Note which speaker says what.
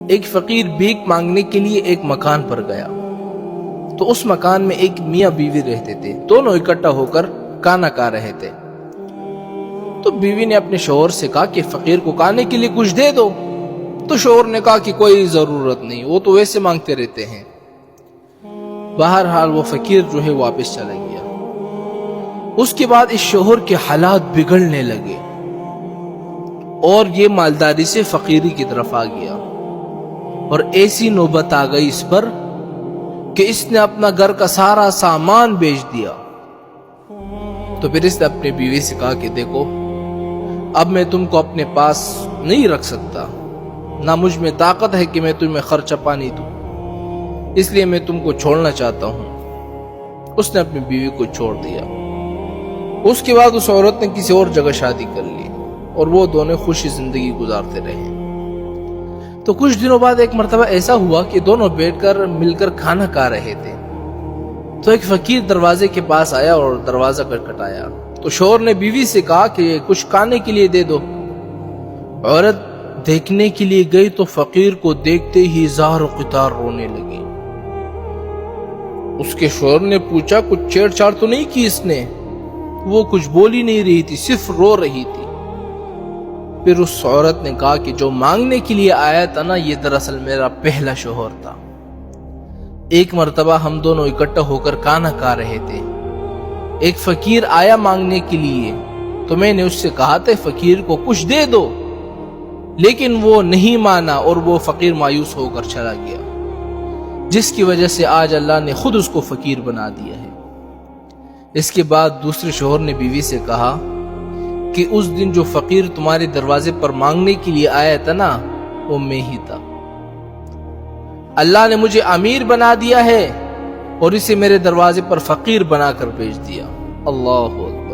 Speaker 1: ایک فقیر بھیک مانگنے کے لیے ایک مکان پر گیا تو اس مکان میں ایک میاں بیوی رہتے تھے، دونوں اکٹھا ہو کر کھانا کھا رہے تھے۔ تو بیوی نے اپنے شوہر سے کہا کہ فقیر کو کھانے کے لیے کچھ دے دو، تو شوہر نے کہا کہ کوئی ضرورت نہیں، وہ تو ویسے مانگتے رہتے ہیں۔ بہرحال وہ فقیر جو ہے واپس چلا گیا۔ اس کے بعد اس شوہر کے حالات بگڑنے لگے اور یہ مالداری سے فقیری کی طرف آ گیا، اور ایسی نوبت آ گئی اس پر کہ اس نے اپنا گھر کا سارا سامان بیچ دیا۔ تو پھر اس نے اپنی بیوی سے کہا کہ دیکھو، اب میں تم کو اپنے پاس نہیں رکھ سکتا، نہ مجھ میں طاقت ہے کہ میں تمہیں خرچہ پانی دوں، اس لیے میں تم کو چھوڑنا چاہتا ہوں۔ اس نے اپنی بیوی کو چھوڑ دیا۔ اس کے بعد اس عورت نے کسی اور جگہ شادی کر لی اور وہ دونوں خوشی زندگی گزارتے رہے۔ تو کچھ دنوں بعد ایک مرتبہ ایسا ہوا کہ دونوں بیٹھ کر مل کر کھانا کھا رہے تھے، تو ایک فقیر دروازے کے پاس آیا اور دروازہ کھٹکھٹایا۔ تو شوہر نے بیوی سے کہا کہ کچھ کھانے کے لیے دے دو۔ عورت دیکھنے کے لیے گئی تو فقیر کو دیکھتے ہی زار و قطار رونے لگی۔ اس کے شوہر نے پوچھا کچھ چھیڑ چھاڑ تو نہیں کی اس نے؟ وہ کچھ بول ہی نہیں رہی تھی، صرف رو رہی تھی۔ پھر اس عورت نے کہا کہ جو مانگنے کے لیے آیا تھا نا، یہ دراصل میرا پہلا شوہر تھا۔ ایک مرتبہ ہم دونوں اکٹھا ہو کر کھانا کھا رہے تھے، ایک فقیر آیا مانگنے کے لیے، تو میں نے اس سے کہا تھا فقیر کو کچھ دے دو، لیکن وہ نہیں مانا اور وہ فقیر مایوس ہو کر چلا گیا، جس کی وجہ سے آج اللہ نے خود اس کو فقیر بنا دیا ہے۔ اس کے بعد دوسرے شوہر نے بیوی سے کہا کہ اس دن جو فقیر تمہارے دروازے پر مانگنے کے لیے آیا تھا نا، وہ میں ہی تھا۔ اللہ نے مجھے امیر بنا دیا ہے اور اسے میرے دروازے پر فقیر بنا کر بھیج دیا۔ اللہ اکبر۔